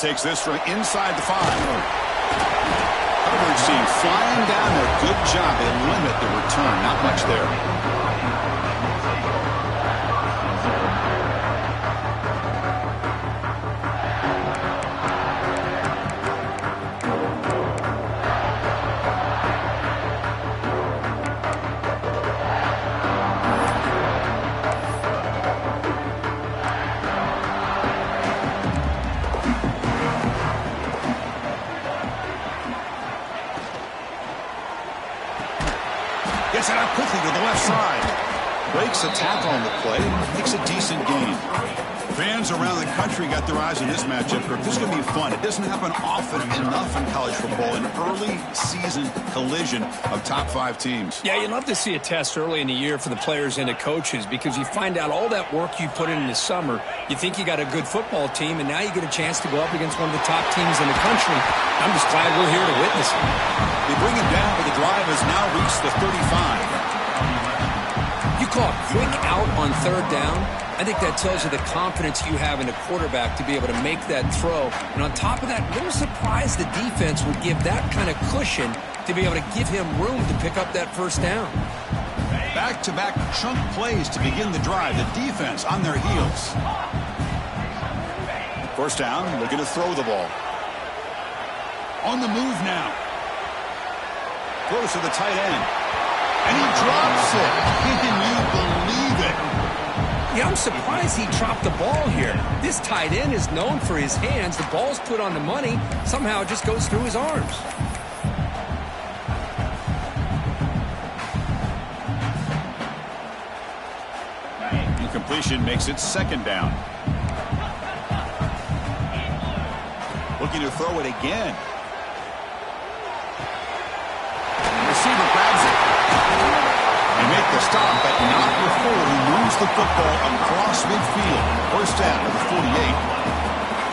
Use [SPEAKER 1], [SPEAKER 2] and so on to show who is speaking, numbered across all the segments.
[SPEAKER 1] takes this from inside the 5. Coverage team flying down there. Good job. They limit the return. Not much there. Gets it out quickly to the left side. Breaks a tackle on the play. Makes a decent gain. Fans around the country got their eyes on this matchup. This is going to be fun. It doesn't happen often enough in college football. An early season collision of top 5 teams.
[SPEAKER 2] Yeah, you'd love to see a test early in the year for the players and the coaches because you find out all that work you put in the summer. You think you got a good football team, and now you get a chance to go up against one of the top teams in the country. I'm just glad we're here to witness it.
[SPEAKER 1] They bring him down, but the drive has now reached the 35.
[SPEAKER 2] You call a quick out on 3rd down. I think that tells you the confidence you have in a quarterback to be able to make that throw. And on top of that, a little surprised the defense would give that kind of cushion to be able to give him room to pick up that 1st down.
[SPEAKER 1] Back-to-back chunk plays to begin the drive. The defense on their heels. 1st down, looking to throw the ball. On the move now. Throws to the tight end. And he drops it. Can you believe it?
[SPEAKER 2] Yeah, I'm surprised he dropped the ball here. This tight end is known for his hands. The ball's put on the money. Somehow it just goes through his arms.
[SPEAKER 1] Incompletion makes it 2nd down. Looking to throw it again. Receiver grabs it. They make the stop, but not before he moves the football across midfield. 1st down to the 48.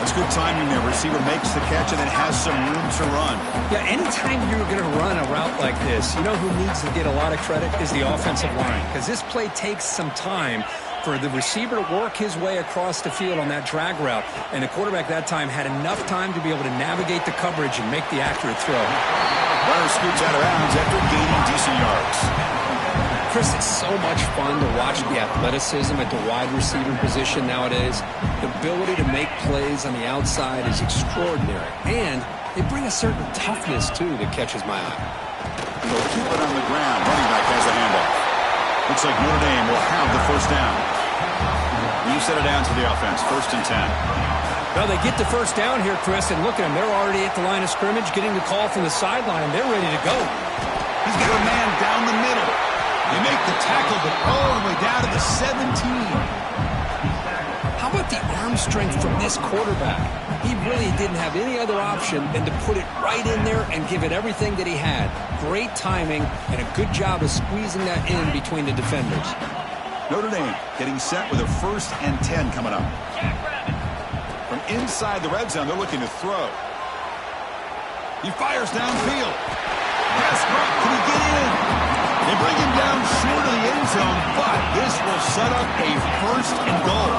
[SPEAKER 1] That's good timing there. Receiver makes the catch and then has some room to run.
[SPEAKER 2] Yeah, anytime you're going to run a route like this, you know who needs to get a lot of credit is the offensive line. Because this play takes some time for the receiver to work his way across the field on that drag route. And the quarterback that time had enough time to be able to navigate the coverage and make the accurate throw.
[SPEAKER 1] Runner scoots out of bounds after gaining decent yards.
[SPEAKER 2] Chris, it's so much fun to watch the athleticism at the wide receiver position nowadays. The ability to make plays on the outside is extraordinary. And they bring a certain toughness, too, that catches my eye.
[SPEAKER 1] They'll keep it on the ground. Running back has the handoff. Looks like Notre Dame will have the 1st down. You set it down to the offense. 1st and 10.
[SPEAKER 2] Well, they get the 1st down here, Chris, and look at them. They're already at the line of scrimmage, getting the call from the sideline. They're ready to go.
[SPEAKER 1] He's got a man down the middle. They make the tackle, but all the way down to the 17.
[SPEAKER 2] How about the arm strength from this quarterback? He really didn't have any other option than to put it right in there and give it everything that he had. Great timing and a good job of squeezing that in between the defenders.
[SPEAKER 1] Notre Dame getting set with a 1st and 10 coming up. From inside the red zone, they're looking to throw. He fires downfield. Yes, can he get in? They bring him down short of the end zone, but this will set up a 1st and goal.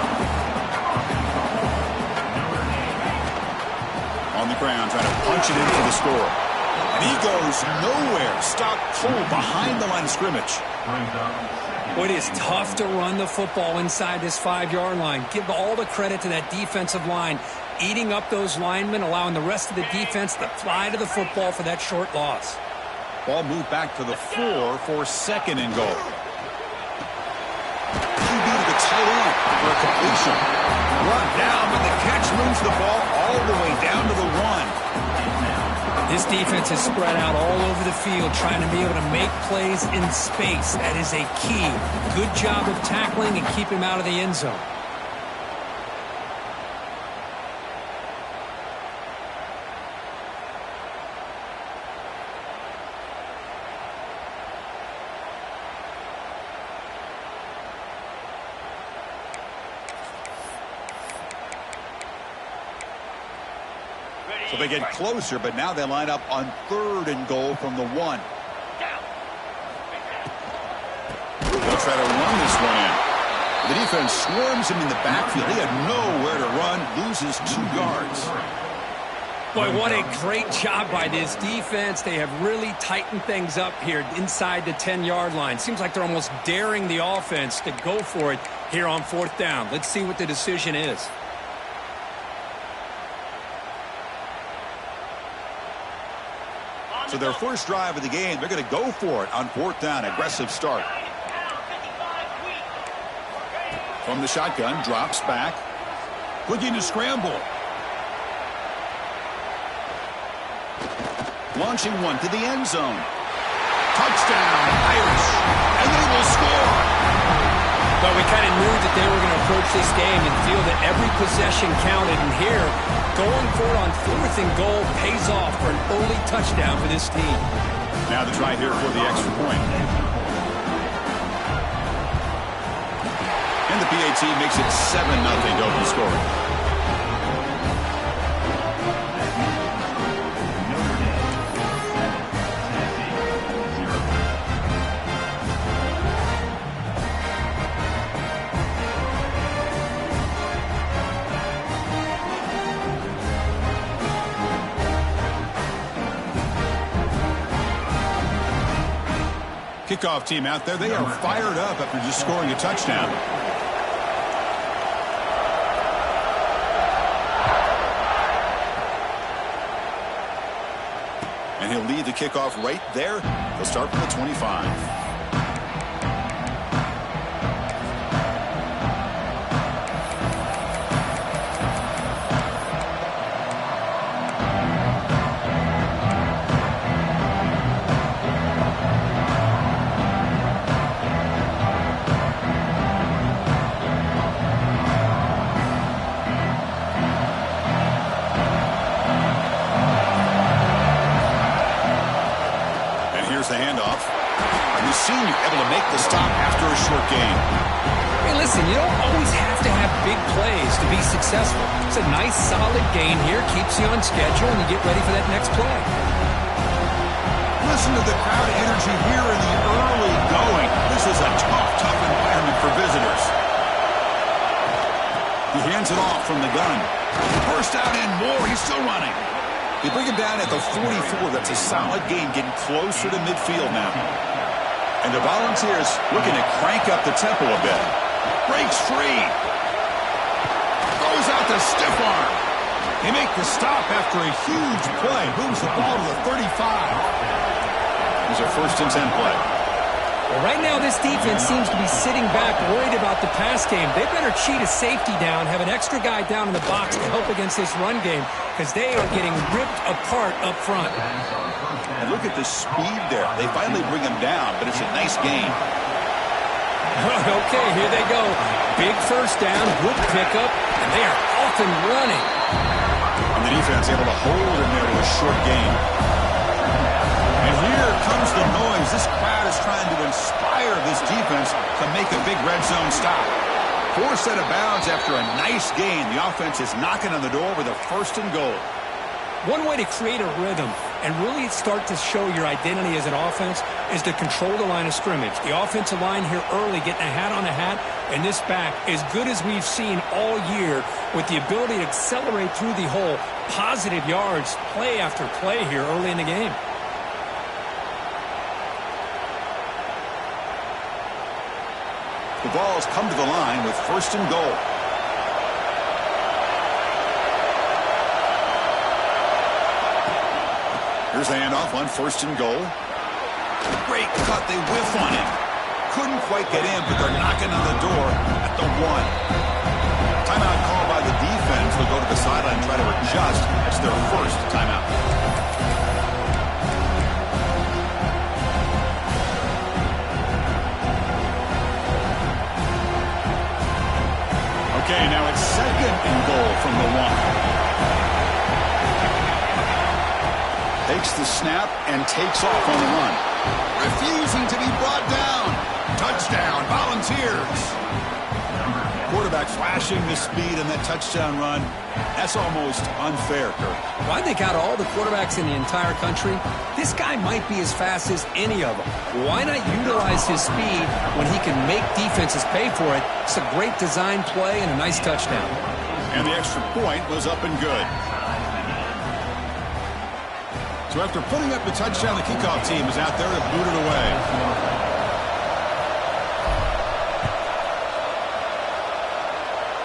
[SPEAKER 1] On the ground, trying to punch it in for the score. And he goes nowhere. Stopped cold behind the line of scrimmage.
[SPEAKER 2] Well, it is tough to run the football inside this 5-yard line. Give all the credit to that defensive line, eating up those linemen, allowing the rest of the defense to fly to the football for that short loss.
[SPEAKER 1] Ball moved back to the 4 for 2nd and goal. QB to the tight end for a completion. Run down, but the catch moves the ball all the way down to the 1.
[SPEAKER 2] This defense is spread out all over the field, trying to be able to make plays in space. That is a key. Good job of tackling and keep him out of the end zone.
[SPEAKER 1] So they get closer, but now they line up on 3rd and goal from the 1. They'll try to run this one in. The defense swarms him in the backfield. He had nowhere to run, loses 2 yards.
[SPEAKER 2] Boy, what a great job by this defense. They have really tightened things up here inside the 10-yard line. Seems like they're almost daring the offense to go for it here on 4th down. Let's see what the decision is.
[SPEAKER 1] So their first drive of the game, they're going to go for it on 4th down. Aggressive start. From the shotgun, drops back. Looking to scramble. Launching one to the end zone. Touchdown, Irish. And they will score.
[SPEAKER 2] Well, we kind of knew that they were going to approach this game and feel that every possession counted. And here, going for it on 4th and goal pays off for an early touchdown for this team.
[SPEAKER 1] Now the try here for the extra point. And the PAT makes it 7-0 to open scoring. Kickoff team out there, they are fired up after just scoring a touchdown. And he'll lead the kickoff right there. They'll start from the 25. The handoff. And the senior able to make the stop after a short gain.
[SPEAKER 2] Hey, listen, you don't always have to have big plays to be successful. It's a nice, solid gain here. Keeps you on schedule, and you get ready for that next play.
[SPEAKER 1] Listen to the crowd energy here in the early going. This is a tough environment for visitors. He hands it off from the gun. First out and more. He's still running. They bring him down at the 44. That's a solid gain, getting closer to midfield now. And the Volunteers looking to crank up the tempo a bit. Breaks free. Throws out the stiff arm. They make the stop after a huge play. Moves the ball to the 35. There's a 1st and 10 play.
[SPEAKER 2] Well, right now this defense seems to be sitting back, worried about the pass game. They better cheat a safety down, have an extra guy down in the box to help against this run game, because they are getting ripped apart up front.
[SPEAKER 1] And look at the speed there. They finally bring him down, but it's a nice gain.
[SPEAKER 2] Okay, here they go. Big first down, good pickup, and they are off and running.
[SPEAKER 1] And the defense able to hold him there with a short gain. And here comes the noise. This crowd is trying to inspire this defense to make a big red zone stop. Forced out of bounds after a nice gain. The offense is knocking on the door with a 1st and goal.
[SPEAKER 2] One way to create a rhythm and really start to show your identity as an offense is to control the line of scrimmage. The offensive line here early getting a hat on a hat, and this back as good as we've seen all year with the ability to accelerate through the hole. Positive yards, play after play here early in the game.
[SPEAKER 1] The ball's come to the line with 1st and goal. Here's the handoff on 1st and goal. Great cut. They whiff on him. Couldn't quite get in, but they're knocking on the door at the 1. Timeout called by the defense. They'll go to the sideline and try to adjust. That's their 1st timeout. Okay, now it's 2nd and goal from the 1. Takes the snap and takes off on the run. Refusing to be brought down. Touchdown, Volunteers. Quarterback flashing the speed in that touchdown run. That's almost unfair, Kirk.
[SPEAKER 2] Well, I think out of all the quarterbacks in the entire country, this guy might be as fast as any of them. Why not utilize his speed when he can make defenses pay for it? It's a great design play and a nice touchdown.
[SPEAKER 1] And the extra point was up and good. So after putting up the touchdown, the kickoff team is out there to boot it away.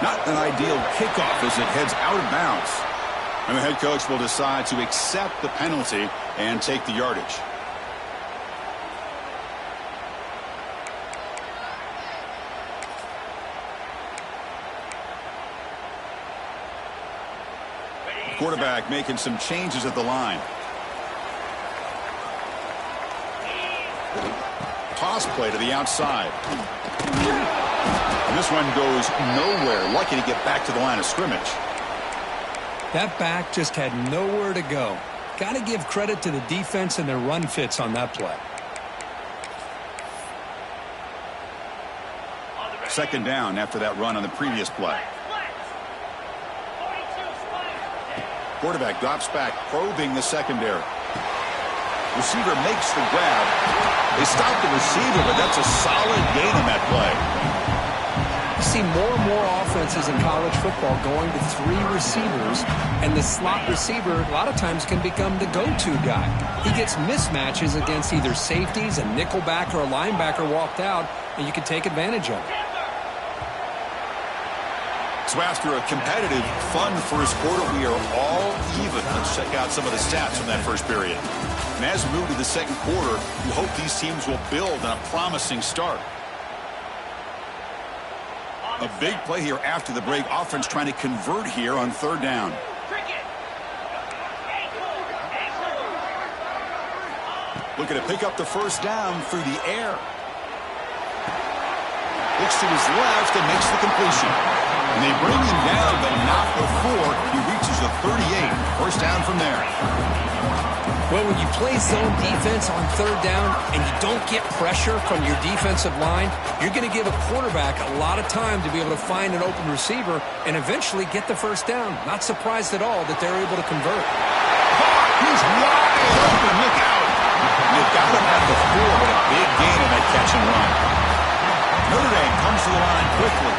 [SPEAKER 1] Not an ideal kickoff as it heads out of bounds. And the head coach will decide to accept the penalty and take the yardage. Quarterback making some changes at the line. Toss play to the outside. And this one goes nowhere. Lucky to get back to the line of scrimmage.
[SPEAKER 2] That back just had nowhere to go. Got to give credit to the defense and their run fits on that play.
[SPEAKER 1] Second down after that run on the previous play. Quarterback drops back, probing the secondary. Receiver makes the grab. They stop the receiver, but that's a solid gain on that play.
[SPEAKER 2] You see more and more offenses in college football going to 3 receivers, and the slot receiver a lot of times can become the go-to guy. He gets mismatches against either safeties, a nickelbacker, or a linebacker walked out, and you can take advantage of it.
[SPEAKER 1] So after a competitive, fun first quarter, we are all even. Let's check out some of the stats from that first period. And as we move to the second quarter, we hope these teams will build on a promising start. A big play here after the break. Offense trying to convert here on third down. Looking to pick up the first down through the air. Looks to his left and makes the completion. And they bring him down, but not before he reaches the 38. First down from there.
[SPEAKER 2] Well, when you play zone defense on third down and you don't get pressure from your defensive line, you're going to give a quarterback a lot of time to be able to find an open receiver and eventually get the first down. Not surprised at all that they're able to convert.
[SPEAKER 1] He's wide open. Look out. You've got him at the 4, but a big gain on that catch and run. Notre Dame comes to the line quickly.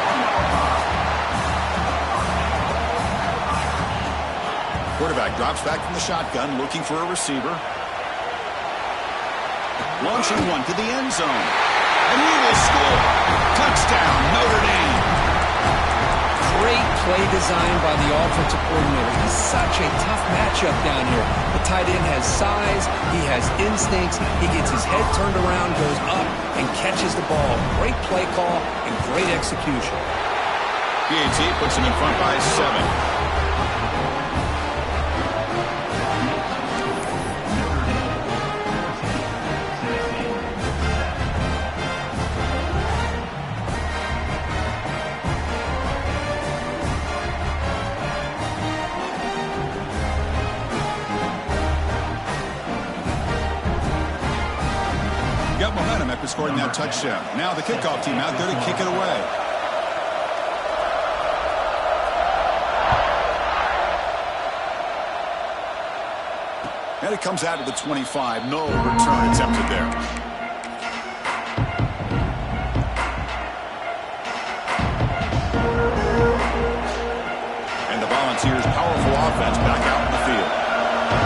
[SPEAKER 1] Quarterback drops back from the shotgun, looking for a receiver. Launching one to the end zone. And he will score. Touchdown, Notre Dame.
[SPEAKER 2] Great play design by the offensive coordinator. He's such a tough matchup down here. The tight end has size. He has instincts. He gets his head turned around, goes up, and catches the ball. Great play call and great execution.
[SPEAKER 1] PAT puts him in front by 7. Got momentum after scoring that touchdown. Now the kickoff team out there to kick it away. And it comes out of the 25. No return attempted there. And the Volunteers' powerful offense back out in the field.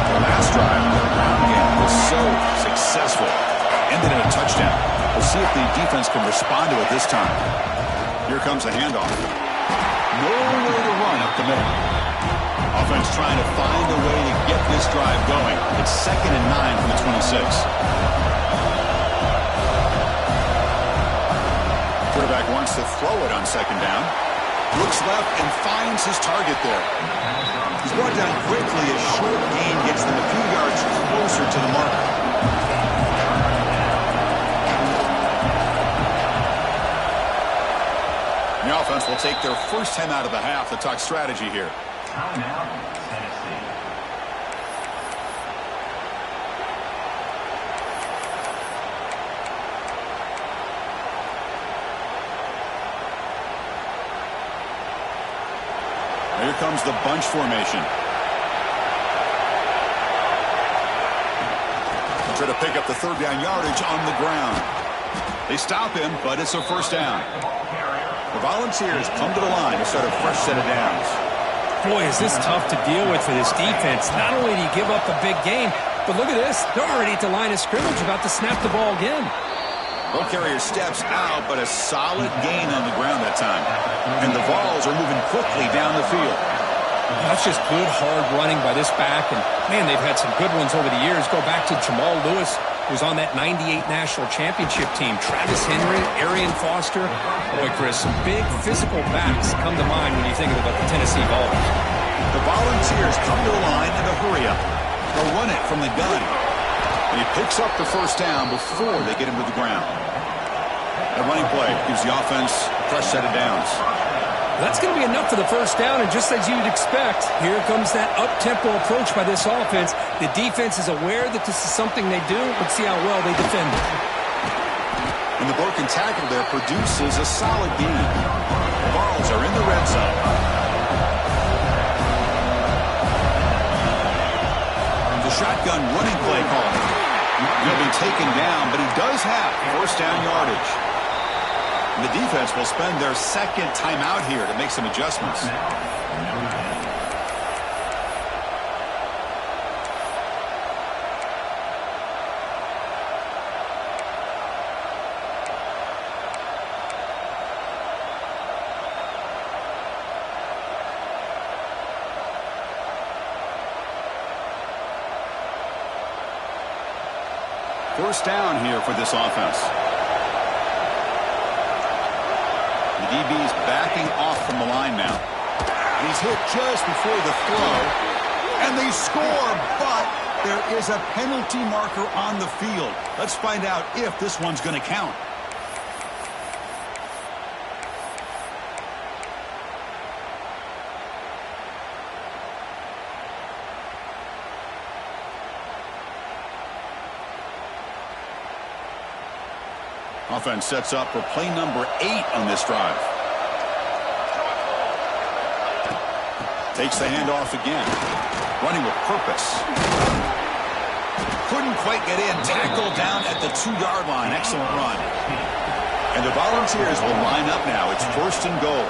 [SPEAKER 1] The last drive of the ground game was so successful. Ended in a touchdown. We'll see if the defense can respond to it this time. Here comes the handoff. Nowhere to run up the middle. Offense trying to find a way to get this drive going. It's 2nd and 9 from the 26. Quarterback wants to throw it on 2nd down. Looks left and finds his target there. He's brought down quickly. A short gain gets them a few yards closer to the mark. The offense will take their first time out of the half to talk strategy here.
[SPEAKER 3] Timeout, Tennessee.
[SPEAKER 1] Here comes the bunch formation. Try to pick up the third down yardage on the ground. They stop him, but it's a first down. The Volunteers come to the line to start a fresh set of downs.
[SPEAKER 2] Boy, is this tough to deal with for this defense. Not only do you give up a big gain, But look at this. They're already at the line of scrimmage, about to snap the ball again.
[SPEAKER 1] Ball carrier steps out, but a solid gain on the ground that time. And the Vols are moving quickly down the field.
[SPEAKER 2] That's just good, hard running by this back. And, man, they've had some good ones over the years. Go back to Jamal Lewis, who was on that 98 National Championship team. Travis Henry, Arian Foster. Boy, Chris, some big physical backs come to mind when you think about the Tennessee Vols.
[SPEAKER 1] The Volunteers come to the line in a hurry up. They'll run it from the gun. And he picks up the first down before they get him to the ground. That running play gives the offense a fresh set of downs.
[SPEAKER 2] That's going to be enough for the first down, and just as you'd expect, here comes that up-tempo approach by this offense. The defense is aware that this is something they do. Let's see how well they defend it.
[SPEAKER 1] And the broken tackle there produces a solid gain. The Vols are in the red zone. The shotgun running play call. He'll be taken down, but he does have first down yardage. And the defense will spend their second timeout here to make some adjustments. First down here for this offense. The DB's backing off from the line now. And he's hit just before the throw. And they score, but there is a penalty marker on the field. Let's find out if this one's going to count. Offense sets up for play number 8 on this drive. Takes the handoff again. Running with purpose. Couldn't quite get in. Tackled down at the 2-yard line. Excellent run. And the Volunteers will line up now. It's first and goal.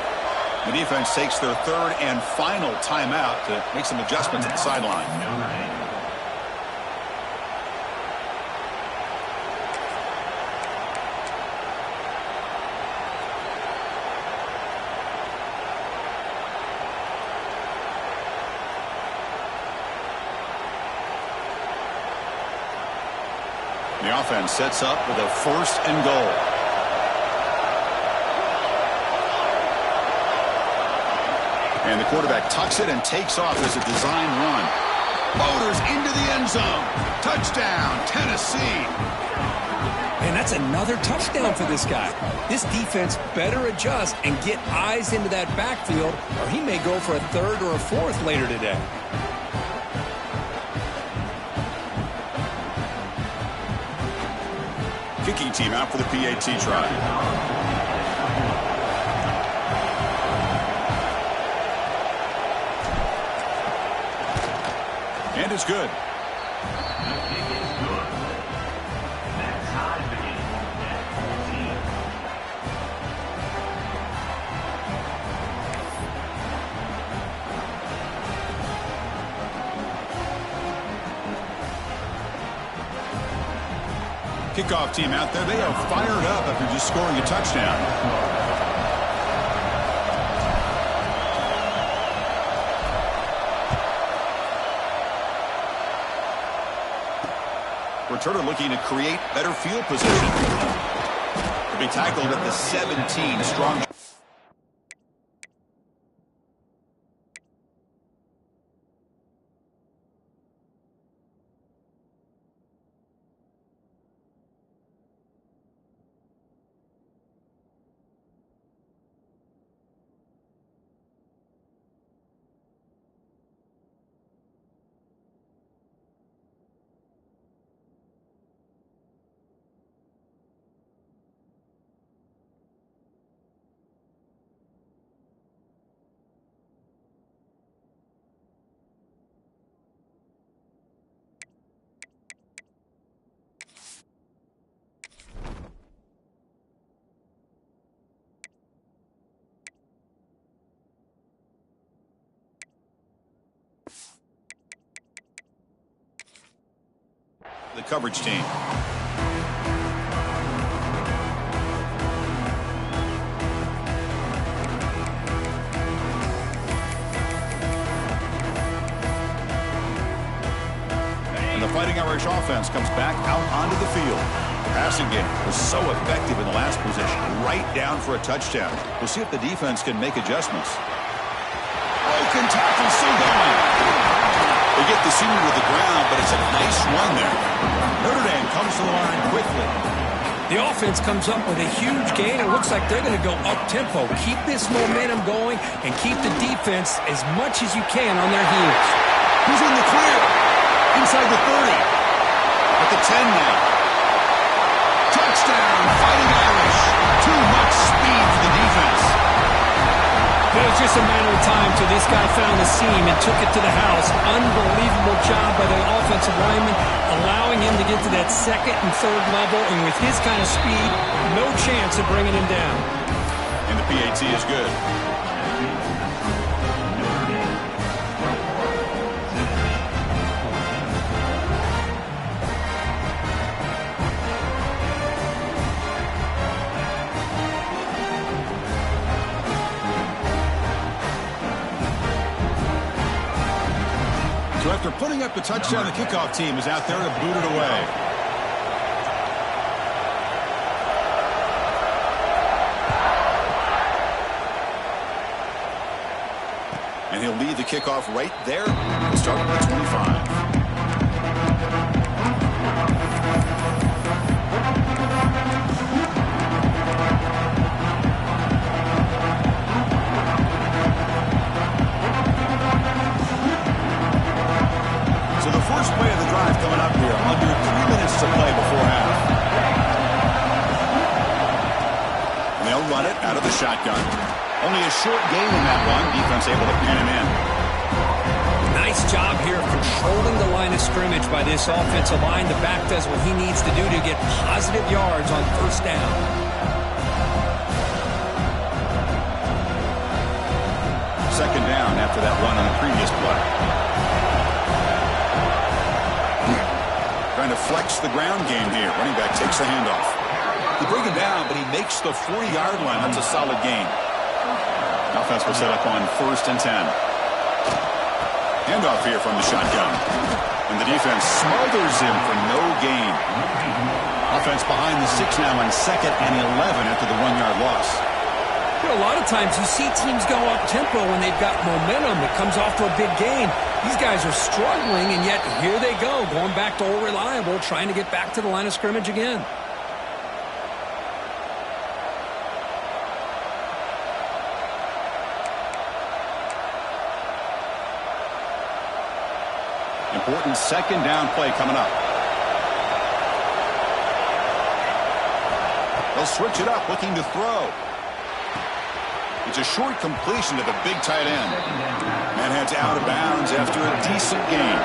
[SPEAKER 1] The defense takes their third and final timeout to make some adjustments at the sideline. The offense sets up with a first and goal. And the quarterback tucks it and takes off as a design run. Motors into the end zone. Touchdown, Tennessee.
[SPEAKER 2] And that's another touchdown for this guy. This defense better adjust and get eyes into that backfield, or he may go for a third or a fourth later today.
[SPEAKER 1] Kicking team out for the PAT try. And it's good.
[SPEAKER 3] The kick is good. That ties the game at 14.
[SPEAKER 1] Kickoff team out there, they are fired up after just scoring a touchdown. Returner looking to create better field position. To be tackled at the 17, strong. The coverage team. And the Fighting Irish offense comes back out onto the field. The passing game was so effective in the last possession, right down for a touchdown. We'll see if the defense can make adjustments. Broken tackle, still going. They get the senior to the ground, but it's a nice run there. Notre Dame comes to the line quickly.
[SPEAKER 2] The offense comes up with a huge gain. It looks like they're going to go up-tempo. Keep this momentum going and keep the defense as much as you can on their heels.
[SPEAKER 1] Who's in the clear? Inside the 30. At the 10 now. Touchdown, Fighting Irish. Too much speed for the defense.
[SPEAKER 2] It was just a matter of time till this guy found the seam and took it to the house. Unbelievable job by the offensive lineman, allowing him to get to that second and third level. And with his kind of speed, no chance of bringing him down.
[SPEAKER 1] And the PAT is good. So after putting up the touchdown, the kickoff team is out there to boot it away. And he'll lead the kickoff right there and start at the 25. First play of the drive coming up here. Under 3 minutes to play before half. And they'll run it out of the shotgun. Only a short gain in that one. Defense able to pin him in.
[SPEAKER 2] Nice job here controlling the line of scrimmage by this offensive line. The back does what he needs to do to get positive yards on first down.
[SPEAKER 1] Second down after that run on the previous play. Trying to flex the ground game here. Running back takes the handoff. They bring him down, but he makes the 40-yard line. That's a solid gain. Offense will set up on 1st and 10. Handoff here from the shotgun. And the defense smothers him for no gain. Offense behind the 6 now on 2nd and 11 after the 1-yard loss.
[SPEAKER 2] A lot of times you see teams go up-tempo when they've got momentum. It comes off to a big gain. These guys are struggling, and yet here they go, going back to old reliable, trying to get back to the line of scrimmage again.
[SPEAKER 1] Important second down play coming up. They'll switch it up, looking to throw. It's a short completion to the big tight end. And heads out of bounds after a decent gain.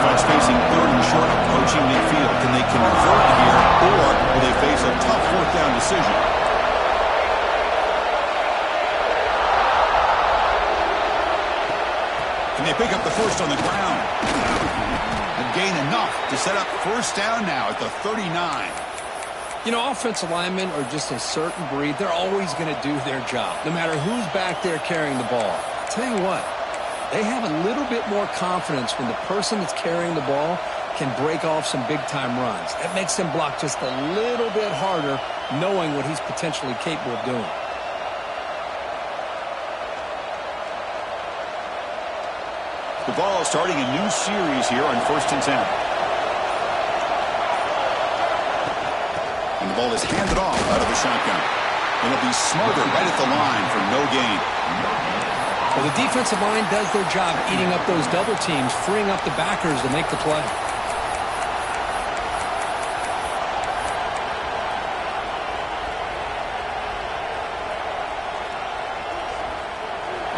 [SPEAKER 1] Offense facing 3rd and short, approaching midfield. Can they convert here, or will they face a tough 4th down decision? Can they pick up the first on the ground? A gain enough to set up 1st down now at the 39.
[SPEAKER 2] You know, offensive linemen are just a certain breed. They're always going to do their job, no matter who's back there carrying the ball. I'll tell you what, they have a little bit more confidence when the person that's carrying the ball can break off some big-time runs. That makes them block just a little bit harder, knowing what he's potentially capable of doing.
[SPEAKER 1] The ball starting a new series here on 1st and 10. And the ball is handed off out of the shotgun. And it'll be smothered right at the line for no gain.
[SPEAKER 2] Well, the defensive line does their job eating up those double teams, freeing up the backers to make the play.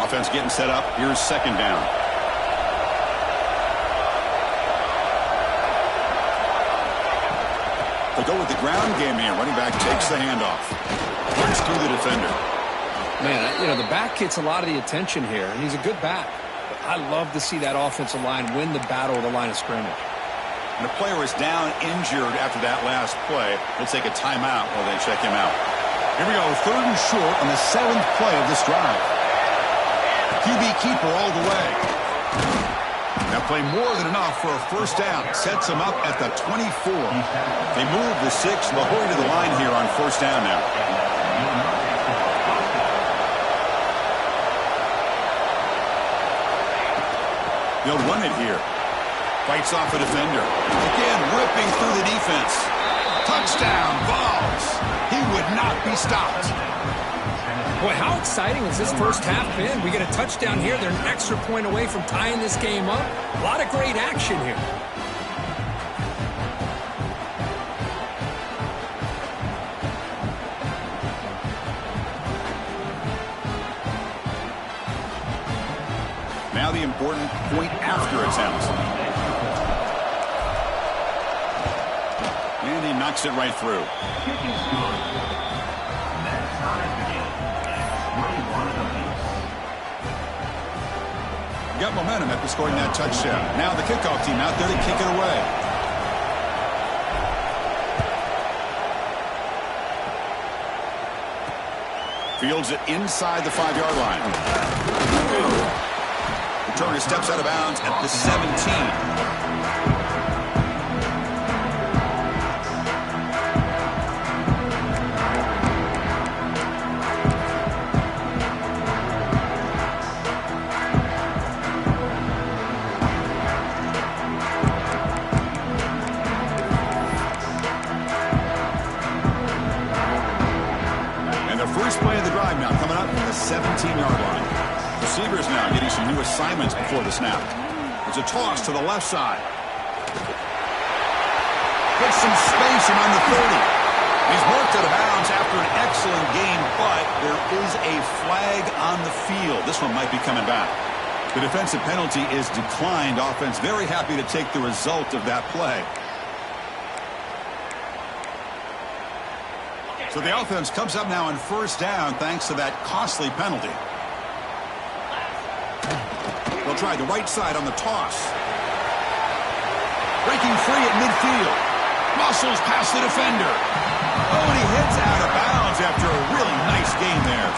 [SPEAKER 1] Offense getting set up. Here's 2nd down. They go with the ground game here. Running back takes the handoff. Runs through the defender.
[SPEAKER 2] Man, you know, the back gets a lot of the attention here, and he's a good back. But I love to see that offensive line win the battle of the line of scrimmage.
[SPEAKER 1] And a player is down injured after that last play. We'll take a timeout while they check him out. Here we go, 3rd and short on the 7th play of this drive. QB keeper all the way. That play more than enough for a first down. Sets them up at the 24. They move the 6. They'll hurry to the line here on first down now. They'll run it here. Fights off a defender. Again, ripping through the defense. Touchdown, Vols. He would not be stopped.
[SPEAKER 2] Boy, how exciting has this first half been? We get a touchdown here. They're an extra point away from tying this game up. A lot of great action here.
[SPEAKER 1] Now the important point after attempt. And he knocks it right through. Got momentum after scoring that touchdown. Now the kickoff team out there to kick it away. Fields it inside the 5-yard line. Returner steps out of bounds at the 17. Play of the drive now coming up from the 17-yard line. Receivers now getting some new assignments before the snap. There's a toss to the left side. Gets some space around the 30. He's worked out of bounds after an excellent game, but there is a flag on the field. This one might be coming back. The defensive penalty is declined. Offense very happy to take the result of that play. So the offense comes up now on first down thanks to that costly penalty. They'll try the right side on the toss. Breaking free at midfield. Muscles past the defender. Oh, and he hits out of bounds after a really nice game there.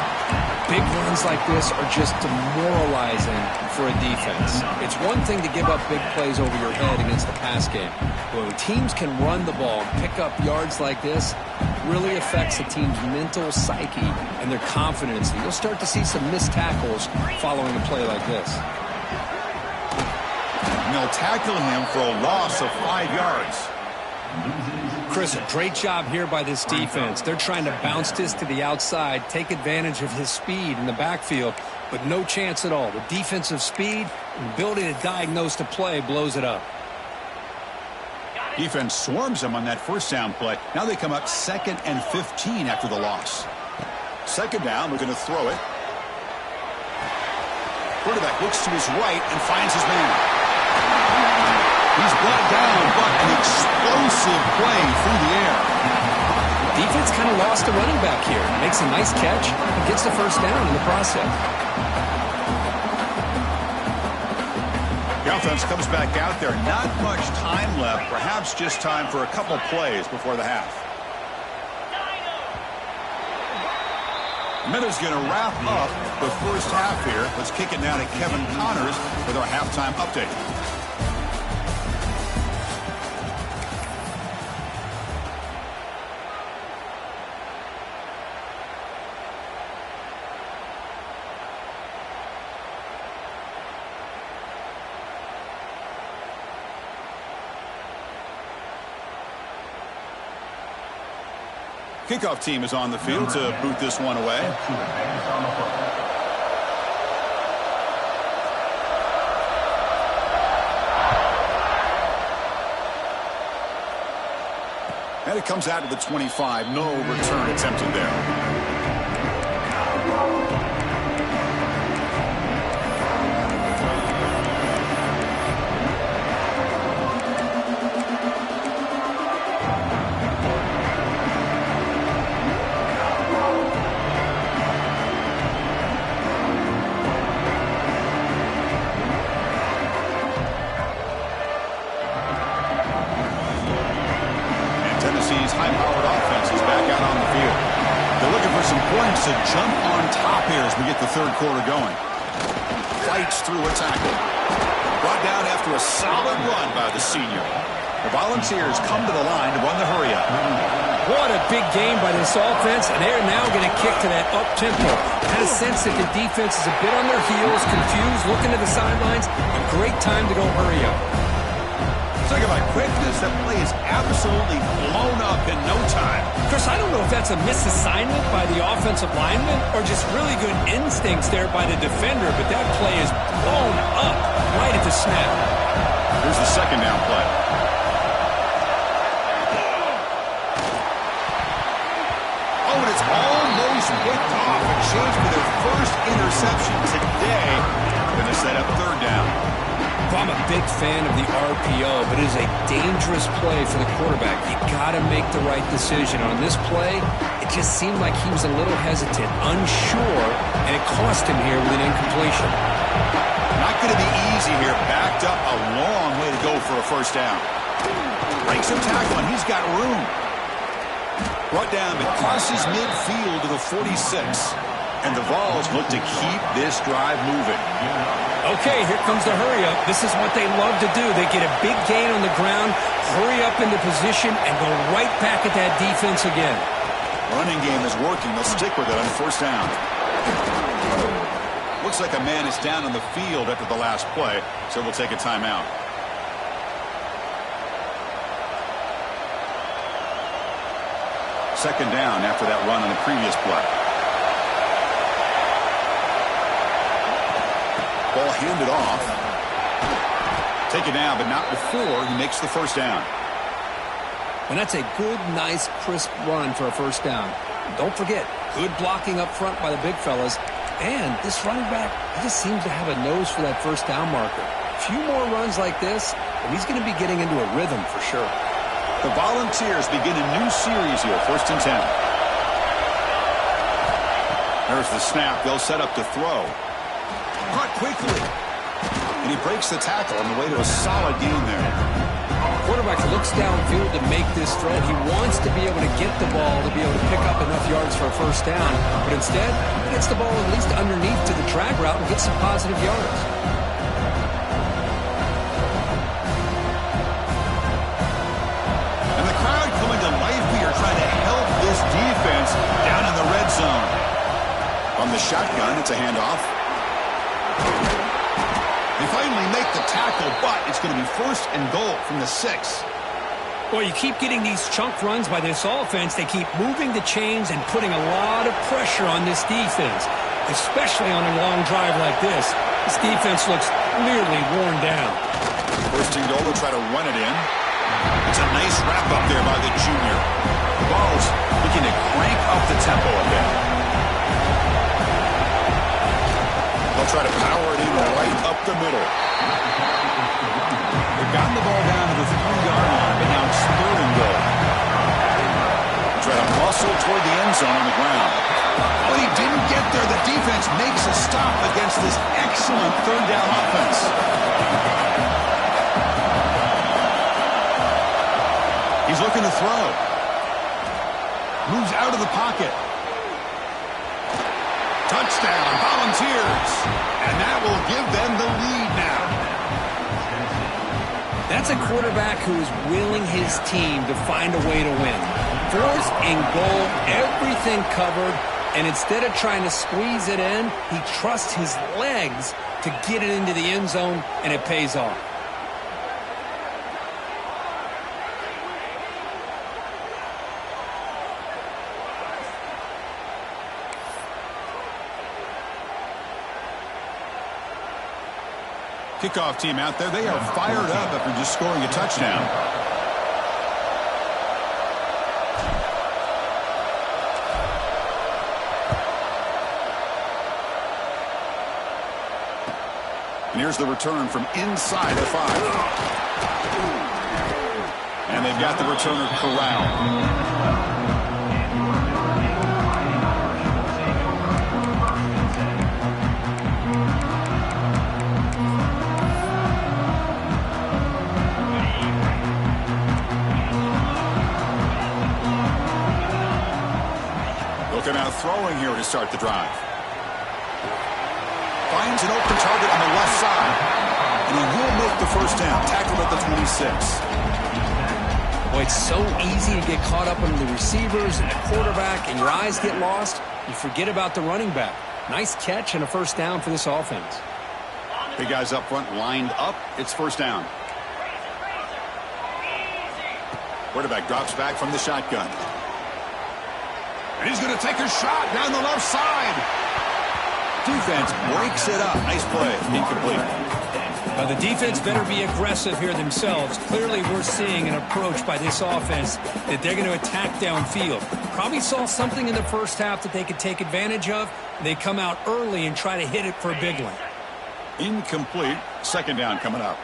[SPEAKER 2] Big runs like this are just demoralizing for a defense. It's one thing to give up big plays over your head against the pass game. But when teams can run the ball and pick up yards like this, it really affects the team's mental psyche and their confidence. And you'll start to see some missed tackles following a play like this.
[SPEAKER 1] And they'll tackle him for a loss of 5 yards.
[SPEAKER 2] Chris, a great job here by this defense. They're trying to bounce this to the outside, take advantage of his speed in the backfield, but no chance at all. The defensive speed and ability to diagnose the play blows it up.
[SPEAKER 1] Defense swarms him on that first down play. Now they come up 2nd and 15 after the loss. 2nd down, looking to throw it. Quarterback looks to his right and finds his man. He's brought down, but an explosive play through the air.
[SPEAKER 2] Defense kind of lost a running back here. Makes a nice catch and gets the first down in the process.
[SPEAKER 1] The offense comes back out there. Not much time left. Perhaps just time for a couple plays before the half. Miller's going to wrap up the first half here. Let's kick it now to Kevin Connors with our halftime update. Kickoff team is on the field to boot this one away. And it comes out to the 25. No return attempted there. wants to jump on top here as we get the third quarter going. Fights through a tackle. Brought down after a solid run by the senior. The Volunteers come to the line to run the hurry-up.
[SPEAKER 2] What a big game by this offense, and they're now going to kick to that up-tempo. Had a sense that the defense is a bit on their heels, confused, looking to the sidelines. A great time to go hurry up.
[SPEAKER 1] Talk about quickness. That play is absolutely blown up in no time.
[SPEAKER 2] Chris, I don't know if that's a misassignment by the offensive lineman or just really good instincts there by the defender, but that play is blown up right at the snap.
[SPEAKER 1] Here's the second down play. Oh, and it's almost picked off. A chance for their first interception today. Going to set up third down.
[SPEAKER 2] I'm a big fan of the RPO, but it is a dangerous play for the quarterback. You got to make the right decision. On this play, it just seemed like he was a little hesitant, unsure, and it cost him here with an incompletion.
[SPEAKER 1] Not going to be easy here. Backed up a long way to go for a first down. Breaks some tackle, and he's got room. Brought down, but crosses midfield to the 46. And the Vols look to keep this drive moving.
[SPEAKER 2] Okay, here comes the hurry-up. This is what they love to do. They get a big gain on the ground, hurry up into position, and go right back at that defense again.
[SPEAKER 1] Running game is working. They'll stick with it on first down. Looks like a man is down on the field after the last play, so we'll take a timeout. Second down after that run on the previous play. Ball handed off. Take it down, but not before he makes the first down.
[SPEAKER 2] And that's a good, nice, crisp run for a first down. Don't forget, good blocking up front by the big fellas. And this running back, he just seems to have a nose for that first down marker. A few more runs like this, and he's going to be getting into a rhythm for sure.
[SPEAKER 1] The Volunteers begin a new series here, 1st and 10. There's the snap. They'll set up to throw. Caught quickly. And he breaks the tackle on the way to a solid gain there.
[SPEAKER 2] Quarterback looks downfield to make this throw. He wants to be able to get the ball to be able to pick up enough yards for a first down. But instead, he gets the ball at least underneath to the drag route and gets some positive yards.
[SPEAKER 1] And the crowd coming to life here trying to help this defense down in the red zone. From the shotgun, it's a handoff. They finally make the tackle, but it's going to be 1st and goal from the 6.
[SPEAKER 2] Well, you keep getting these chunk runs by this offense. They keep moving the chains and putting a lot of pressure on this defense, especially on a long drive like this. This defense looks clearly worn down.
[SPEAKER 1] 1st and goal to try to run it in. It's a nice wrap up there by the junior. The Vols looking to crank up the tempo a bit. They'll try to power it in right up the middle. They've gotten the ball down to the 3-yard line, but now it's 3rd and goal. They try to muscle toward the end zone on the ground. But he didn't get there. The defense makes a stop against this excellent 3rd down offense. He's looking to throw. Moves out of the pocket. Touchdown, Volunteers. And that will give them the lead now.
[SPEAKER 2] That's a quarterback who is willing his team to find a way to win. 4th and goal, everything covered, and instead of trying to squeeze it in, he trusts his legs to get it into the end zone, and it pays off.
[SPEAKER 1] Kickoff team out there. They are fired up after just scoring a touchdown. And here's the return from inside the 5. And they've got the returner corralled. Looking out throwing here to start the drive. Finds an open target on the left side. And he will make the first down. Tackled at the 26.
[SPEAKER 2] Boy, it's so easy to get caught up on the receivers and the quarterback, and your eyes get lost. You forget about the running back. Nice catch and a first down for this offense.
[SPEAKER 1] Big guys up front lined up. It's first down. Quarterback drops back from the shotgun. And he's going to take a shot down the left side. Defense breaks it up. Nice play. Incomplete.
[SPEAKER 2] Well, the defense better be aggressive here themselves. Clearly, we're seeing an approach by this offense that they're going to attack downfield. Probably saw something in the first half that they could take advantage of. They come out early and try to hit it for a big one.
[SPEAKER 1] Incomplete. Second down coming up.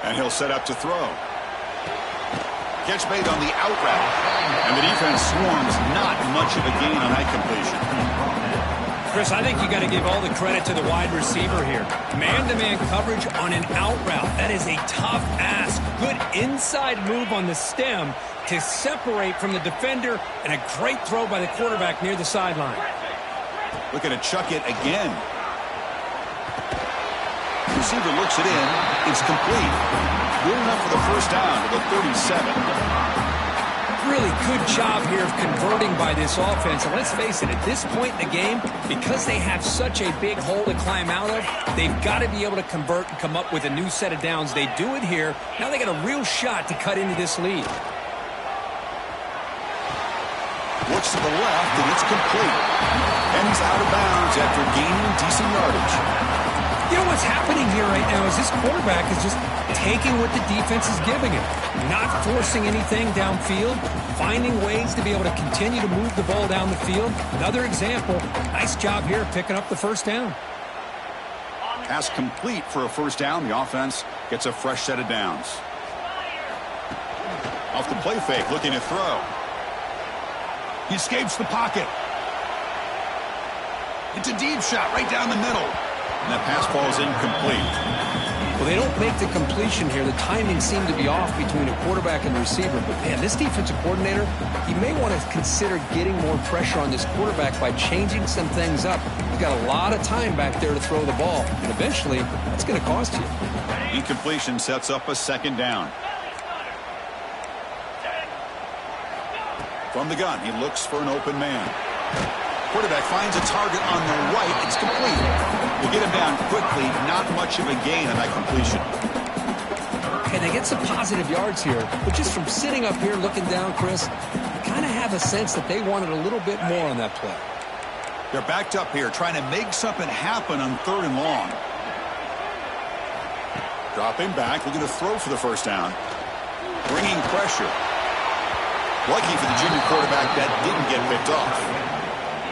[SPEAKER 1] And he'll set up to throw. Catch made on the out route. And the defense swarms. Not much of a gain on that completion.
[SPEAKER 2] Chris, I think you got to give all the credit to the wide receiver here. Man-to-man coverage on an out route. That is a tough ask. Good inside move on the stem to separate from the defender, and a great throw by the quarterback near the sideline.
[SPEAKER 1] Looking to chuck it again. Receiver looks it in. It's complete. Good enough for the first down to the 37.
[SPEAKER 2] Really good job here of converting by this offense. And let's face it, at this point in the game, because they have such a big hole to climb out of, they've got to be able to convert and come up with a new set of downs. They do it here. Now they got a real shot to cut into this lead.
[SPEAKER 1] Looks to the left, and it's complete. And he's out of bounds after gaining decent yardage.
[SPEAKER 2] You know what's happening here right now is this quarterback is just taking what the defense is giving him. Not forcing anything downfield, finding ways to be able to continue to move the ball down the field. Another example, nice job here picking up the first down.
[SPEAKER 1] Pass complete for a first down. The offense gets a fresh set of downs. Off the play fake, looking to throw. He escapes the pocket. It's a deep shot right down the middle. And that pass ball is incomplete.
[SPEAKER 2] Well, they don't make the completion here. The timing seemed to be off between a quarterback and the receiver. But, man, this defensive coordinator, he may want to consider getting more pressure on this quarterback by changing some things up. He's got a lot of time back there to throw the ball. And eventually, that's going to cost you.
[SPEAKER 1] Incompletion sets up a second down. From the gun, he looks for an open man. Quarterback finds a target on the right. It's complete. We'll get him down quickly. Not much of a gain on that completion.
[SPEAKER 2] Okay, they get some positive yards here, but just from sitting up here looking down, Chris, you kind of have a sense that they wanted a little bit more on that play.
[SPEAKER 1] They're backed up here, trying to make something happen on 3rd and long. Dropping back, looking to throw for the first down. Bringing pressure. Lucky for the junior quarterback that didn't get picked off.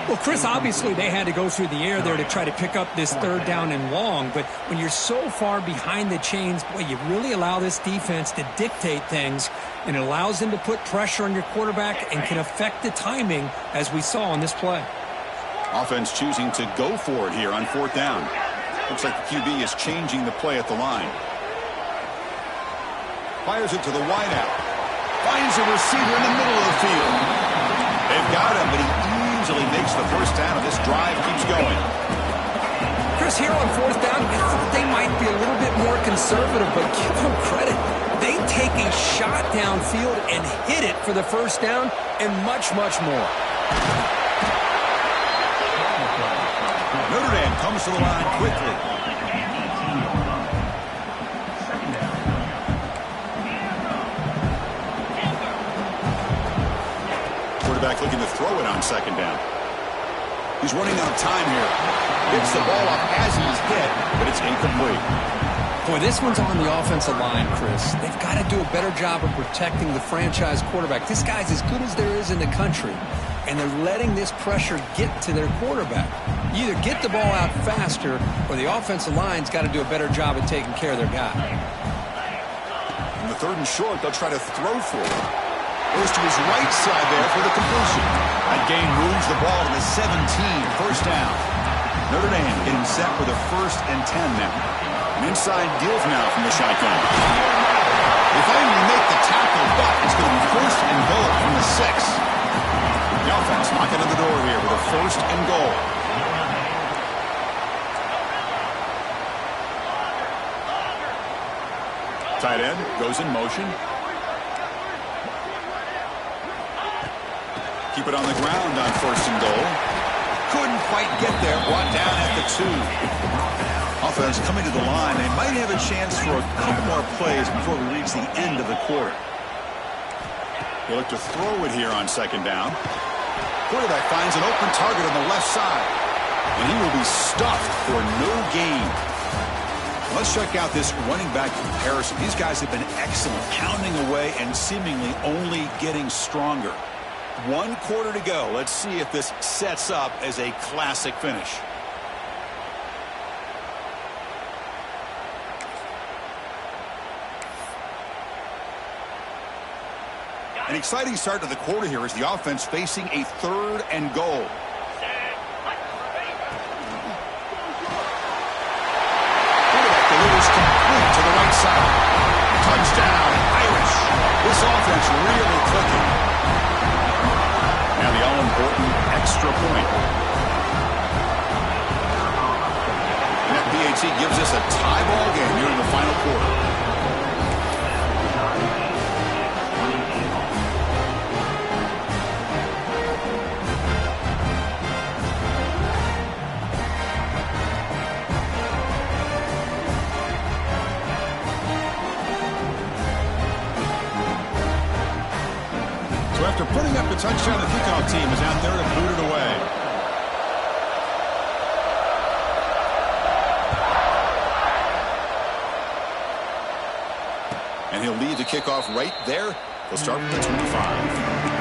[SPEAKER 2] Well, Chris, obviously they had to go through the air there to try to pick up this 3rd down and long, but when you're so far behind the chains, boy, you really allow this defense to dictate things, and it allows them to put pressure on your quarterback and can affect the timing, as we saw on this play.
[SPEAKER 1] Offense choosing to go for it here on 4th down. Looks like the QB is changing the play at the line. Fires it to the wideout. Finds a receiver in the middle of the field. They've got him, but he easily makes the first down, and this drive keeps going.
[SPEAKER 2] Chris, here on 4th down, I thought they might be a little bit more conservative, but give them credit. They take a shot downfield and hit it for the first down and much, much more.
[SPEAKER 1] Notre Dame comes to the line quickly. Quarterback looking to throw it on 2nd down. He's running out of time here. Gets the ball up as he's hit, but it's incomplete.
[SPEAKER 2] Boy, this one's on the offensive line, Chris. They've got to do a better job of protecting the franchise quarterback. This guy's as good as there is in the country, and they're letting this pressure get to their quarterback. You either get the ball out faster, or the offensive line's got to do a better job of taking care of their guy.
[SPEAKER 1] On the 3rd and short, they'll try to throw for it. Goes to his right side there for the completion. That gain moves the ball to the 17, first down. Notre Dame getting set for the 1st and 10 now. An inside deal now from the shotgun. They finally make the tackle, but it's going to be 1st and goal from the 6. The offense knocking on the door here with a 1st and goal. Tight end goes in motion. Keep it on the ground on 1st and goal. Couldn't quite get there. Brought down at the 2. Offense coming to the line. They might have a chance for a couple more plays before we reach the end of the quarter. They look to throw it here on 2nd down. Quarterback finds an open target on the left side. And he will be stuffed for no gain. Let's check out this running back comparison. These guys have been excellent, pounding away and seemingly only getting stronger. 1 quarter to go. Let's see if this sets up as a classic finish. An exciting start to the quarter here as the offense facing a 3rd and goal. Quarterback delivers complete to the right side. Touchdown, Irish. This offense really clicking. Now the all-important extra point. And that PAT gives us a tie ball game here in the final quarter. So after putting up the touchdown, the kickoff team is out there to boot it away. And he'll lead the kickoff right there. They'll start from the 25.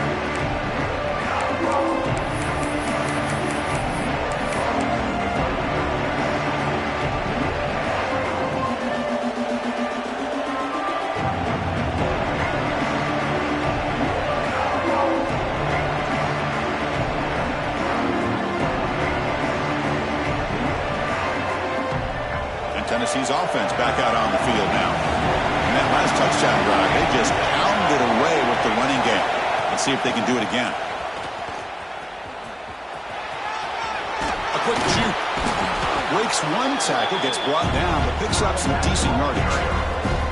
[SPEAKER 1] Tennessee's offense back out on the field now. And that last touchdown drive, they just pounded away with the running game. Let's see if they can do it again. A quick shoot. Breaks 1 tackle, gets brought down, but picks up some decent yardage.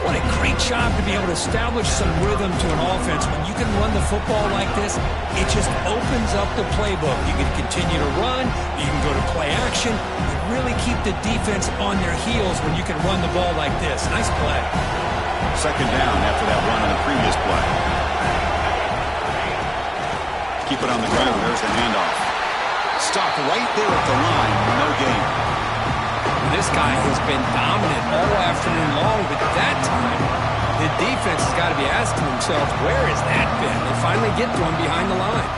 [SPEAKER 2] What a great job to be able to establish some rhythm to an offense. When you can run the football like this, it just opens up the playbook. You can continue to run. You can go to play action. You really keep the defense on their heels when you can run the ball like this. Nice play.
[SPEAKER 1] 2nd down after that run on the previous play. Keep it on the ground. There's the handoff. Stop right there at the line. No gain.
[SPEAKER 2] This guy has been dominant all afternoon long, but that time, the defense has got to be asking themselves, where has that been? They finally get to him behind the line.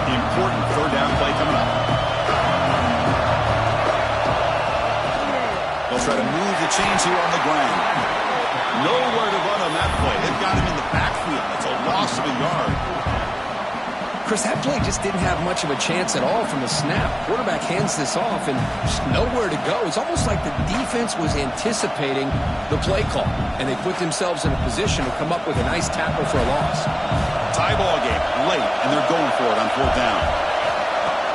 [SPEAKER 1] The important 3rd down play coming up. They'll try to move the chains here on the ground. Nowhere to run on that play. They've got him in the backfield. It's a loss of a yard.
[SPEAKER 2] Chris, that play just didn't have much of a chance at all from the snap. Quarterback hands this off and just nowhere to go. It's almost like the defense was anticipating the play call, and they put themselves in a position to come up with a nice tackle for a loss.
[SPEAKER 1] Tie ball game late, and they're going for it on 4th down.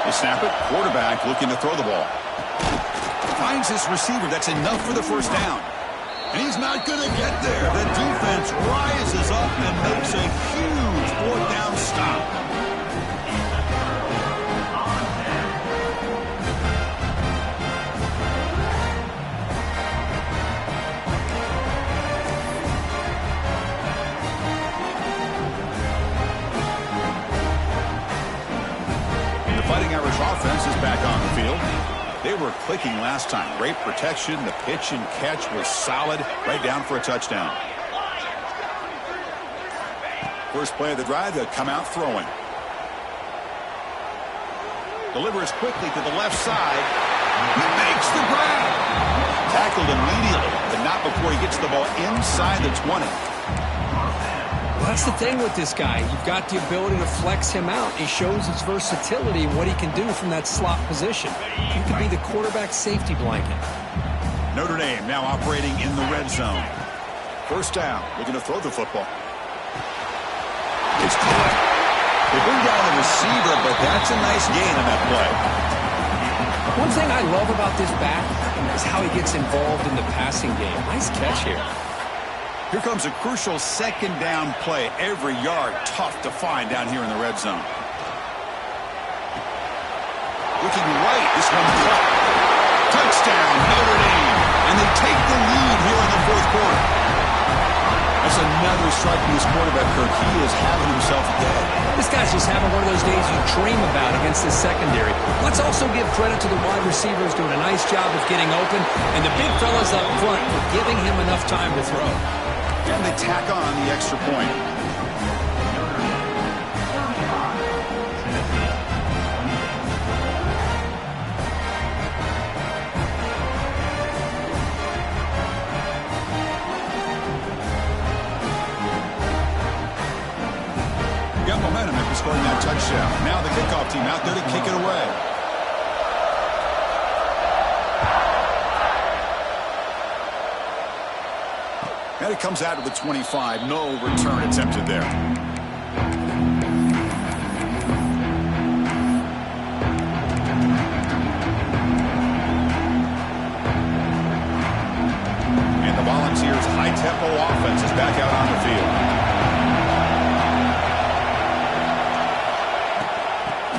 [SPEAKER 1] They snap it. Quarterback looking to throw the ball. Finds his receiver. That's enough for the 1st down. And he's not going to get there. The defense rises up and makes a huge 4th down stop. Fighting Irish offense is back on the field. They were clicking last time. Great protection. The pitch and catch was solid. Right down for a touchdown. First play of the drive, they'll come out throwing. Delivers quickly to the left side. He makes the grab. Tackled immediately, but not before he gets the ball inside the 20.
[SPEAKER 2] That's the thing with this guy. You've got the ability to flex him out. He shows his versatility and what he can do from that slot position. He could be the quarterback safety blanket.
[SPEAKER 1] Notre Dame now operating in the red zone. 1st down, looking to throw the football. It's caught. They bring down the receiver, but that's a nice gain on that play.
[SPEAKER 2] One thing I love about this back is how he gets involved in the passing game. Nice catch here.
[SPEAKER 1] Here comes a crucial second down play. Every yard tough to find down here in the red zone. Looking right, this one caught. Touchdown, Notre Dame. And they take the lead here in the fourth quarter. That's another strike from this quarterback, Kirk. He is having himself a day.
[SPEAKER 2] This guy's just having one of those days you dream about against this secondary. Let's also give credit to the wide receivers doing a nice job of getting open, and the big fellas up front for giving him enough time to throw.
[SPEAKER 1] And they tack on the extra point. Got momentum after scoring that touchdown. Now the kickoff team out there to kick it away. And it comes out of the 25. No return attempted there. And the Volunteers' high-tempo offense is back out on the field.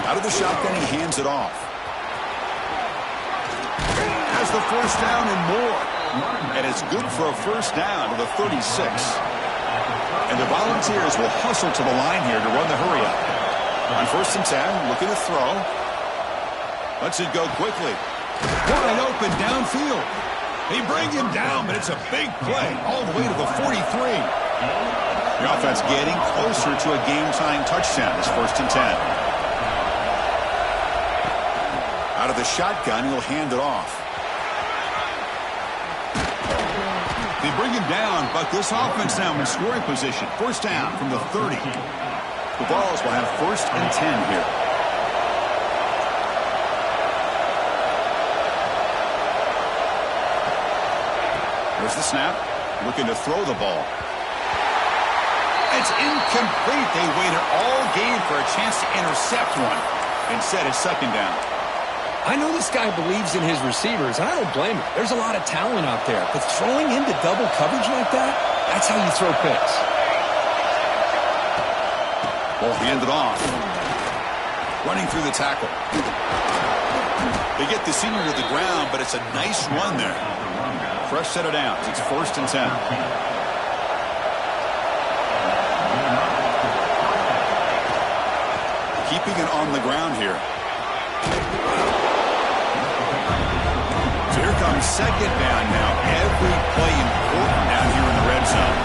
[SPEAKER 1] Out of the shotgun, he hands it off. Has the first down and more. And it's good for a first down to the 36. And the Volunteers will hustle to the line here to run the hurry up. On 1st and 10, looking to throw. Lets it go quickly. Wide open downfield. They bring him down, but it's a big play all the way to the 43. The offense getting closer to a game-tying touchdown. It's 1st and 10. Out of the shotgun, he'll hand it off. They bring him down, but this offense now in scoring position. First down from the 30. The Vols will have 1st and 10 here. There's the snap. Looking to throw the ball. It's incomplete. They waited all game for a chance to intercept one. Instead, it's 2nd down.
[SPEAKER 2] I know this guy believes in his receivers, and I don't blame him. There's a lot of talent out there, but throwing into double coverage like that, that's how you throw picks.
[SPEAKER 1] Ball handed off. Running through the tackle. They get the senior to the ground, but it's a nice run there. Fresh set of downs. It's 1st and 10. Keeping it on the ground here. So here comes 2nd down now. Every play important down here in the red zone.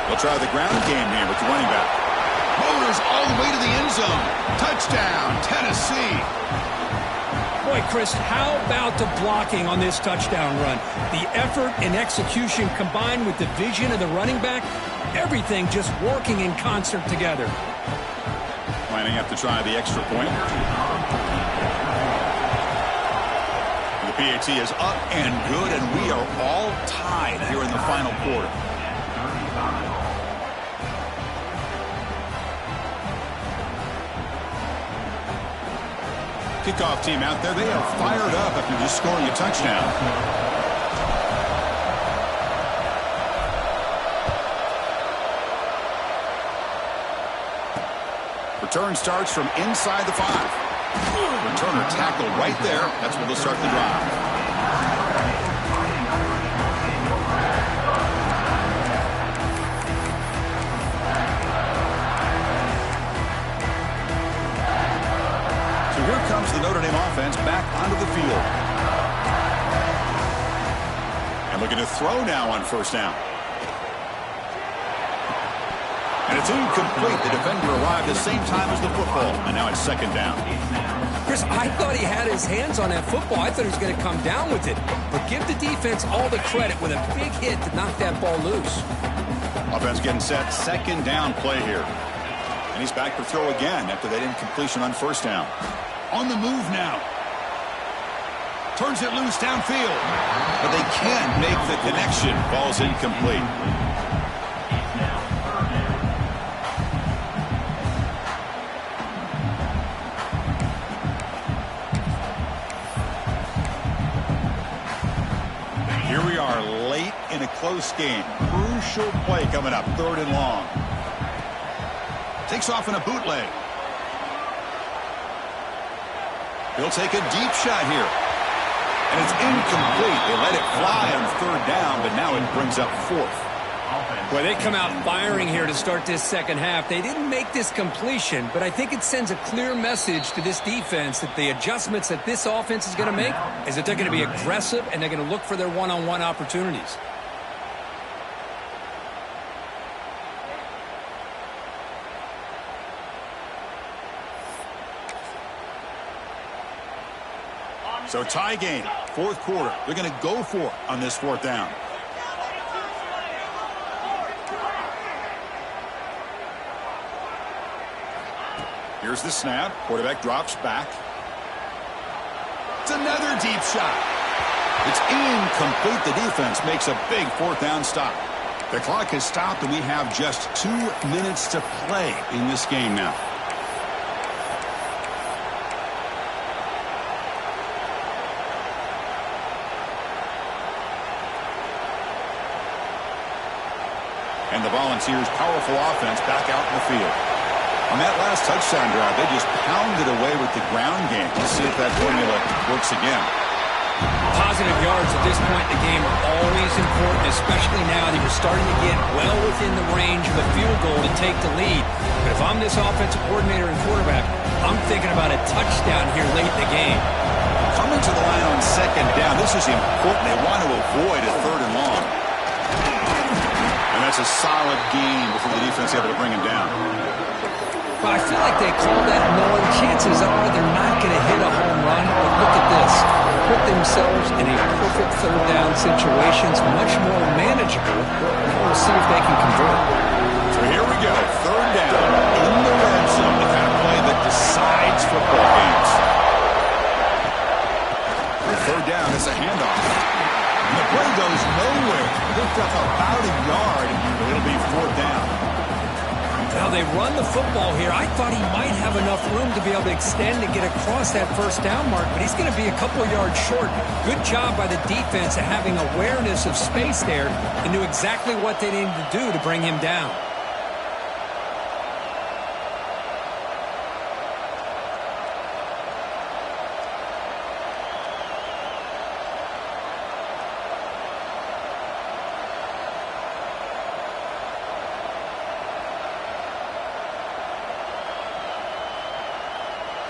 [SPEAKER 1] They'll try the ground game here with the running back. Motors all the way to the end zone. Touchdown, Tennessee.
[SPEAKER 2] Boy, Chris, how about the blocking on this touchdown run? The effort and execution combined with the vision of the running back, everything just working in concert together.
[SPEAKER 1] Lining up to try the extra point. The PAT is up and good, and we are all tied here in the final quarter. Kickoff team out there, they are fired up after just scoring a touchdown. Return starts from inside the 5. Returner tackle right there. That's where they'll start the drive. So here comes the Notre Dame offense back onto the field. And looking to throw now on 1st down. And it's incomplete. The defender arrived at the same time as the football. And now it's 2nd down.
[SPEAKER 2] Chris, I thought he had his hands on that football. I thought he was going to come down with it. But give the defense all the credit with a big hit to knock that ball loose.
[SPEAKER 1] Offense getting set. 2nd down play here. And he's back to throw again after that incompletion on 1st down. On the move now. Turns it loose downfield. But they can't make the connection. Ball's incomplete. close game. Crucial play coming up, 3rd and long. Takes off in a bootleg. He'll take a deep shot here. And it's incomplete. They let it fly on 3rd down, but now it brings up 4th.
[SPEAKER 2] Well, they come out firing here to start this second half. They didn't make this completion, but I think it sends a clear message to this defense that the adjustments that this offense is going to make is that they're going to be aggressive and they're going to look for their one-on-one opportunities.
[SPEAKER 1] So tie game, 4th quarter. They're going to go for it on this 4th down. Here's the snap. Quarterback drops back. It's another deep shot. It's incomplete. The defense makes a big 4th down stop. The clock has stopped, and we have just 2 minutes to play in this game now. And the Volunteers' powerful offense back out in the field. On that last touchdown drive, they just pounded away with the ground game. Let's see if that formula works again.
[SPEAKER 2] Positive yards at this point in the game are always important, especially now that you're starting to get well within the range of a field goal to take the lead. But if I'm this offensive coordinator and quarterback, I'm thinking about a touchdown here late in the game.
[SPEAKER 1] Coming to the line on 2nd down, this is important. They want to avoid a 3rd and long. And that's a solid gain before the defense is able to bring him down.
[SPEAKER 2] Well, I feel like they call that knowing chances are they're not going to hit a home run. But look at this. Put themselves in a perfect 3rd down situations, much more manageable. Now we'll see if they can convert.
[SPEAKER 1] So here we go. 3rd down in the red zone. The kind of play that decides football games. The 3rd down is a handoff. And the play goes nowhere. Picked up about a yard. It'll be 4th down.
[SPEAKER 2] Now they run the football here. I thought he might have enough room to be able to extend and get across that 1st down mark, but he's going to be a couple yards short. Good job by the defense of having awareness of space there and knew exactly what they needed to do to bring him down.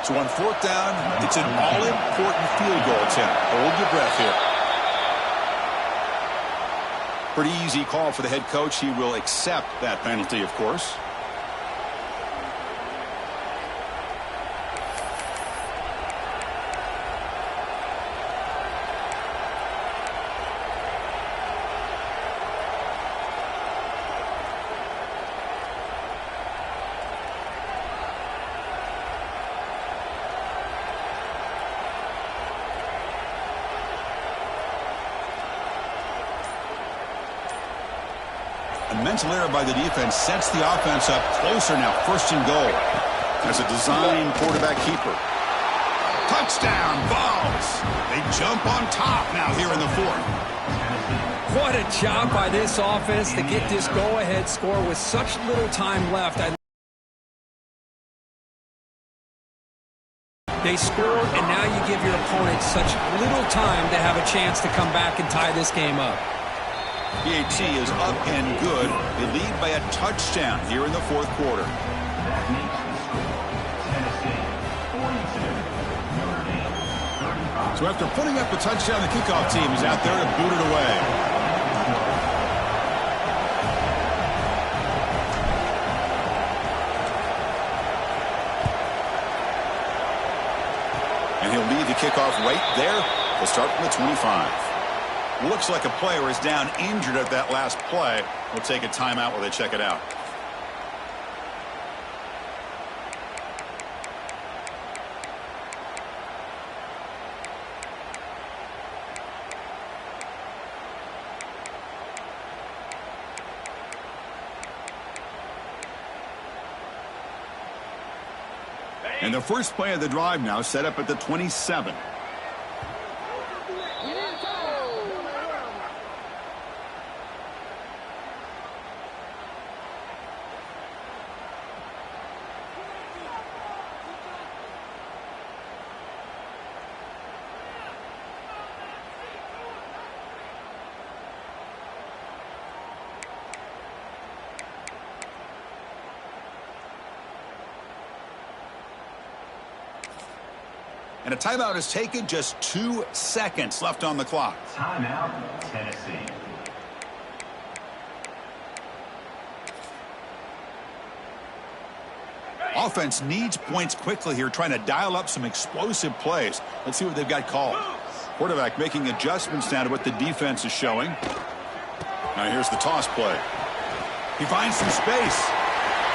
[SPEAKER 1] So on 4th down, it's an all-important field goal attempt. Hold your breath here. Pretty easy call for the head coach. He will accept that penalty, of course. A mental error by the defense sets the offense up closer now. 1st and goal. As a design quarterback keeper. Touchdown, Vols. They jump on top now here in the 4th.
[SPEAKER 2] What a job by this offense to get this go-ahead score with such little time left. They scored, and now you give your opponent such little time to have a chance to come back and tie this game up.
[SPEAKER 1] BAT is up and good. They lead by a touchdown here in the 4th quarter. So after putting up a touchdown, the kickoff team is out there to boot it away. And he'll lead the kickoff right there. They'll start from the 25. Looks like a player is down injured at that last play. We'll take a timeout while they check it out. And the first play of the drive now set up at the 27. And a timeout is taken, just 2 seconds left on the clock.
[SPEAKER 3] Timeout, Tennessee.
[SPEAKER 1] Offense needs points quickly here, trying to dial up some explosive plays. Let's see what they've got called. Quarterback making adjustments now to what the defense is showing. Now here's the toss play. He finds some space.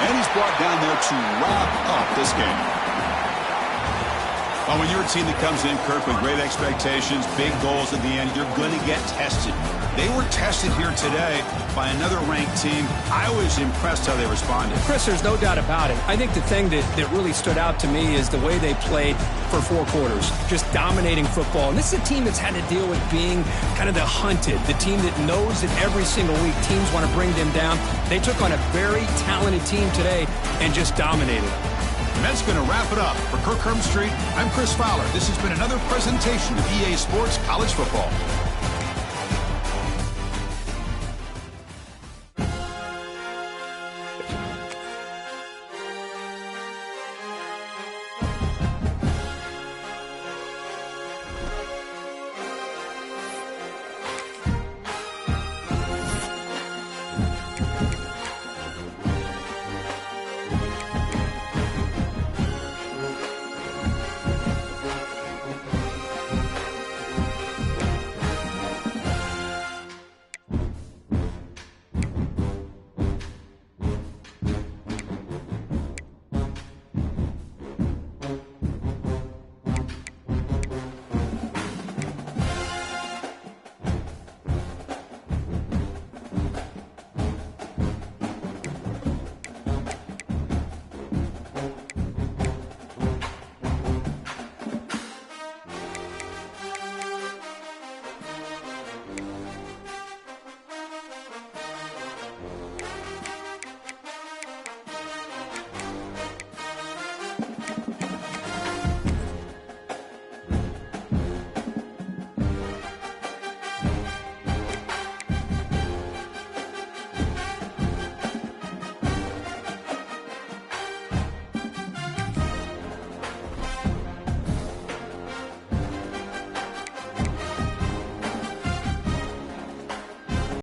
[SPEAKER 1] And he's brought down there to wrap up this game. Well, when you're a team that comes in, Kirk, with great expectations, big goals at the end, you're going to get tested. They were tested here today by another ranked team. I was impressed how they responded.
[SPEAKER 2] Chris, there's no doubt about it. I think the thing that really stood out to me is the way they played for 4 quarters, just dominating football. And this is a team that's had to deal with being kind of the hunted, the team that knows that every single week teams want to bring them down. They took on a very talented team today and just dominated.
[SPEAKER 1] And that's going to wrap it up. For Kirk Street, I'm Chris Fowler. This has been another presentation of EA Sports College Football.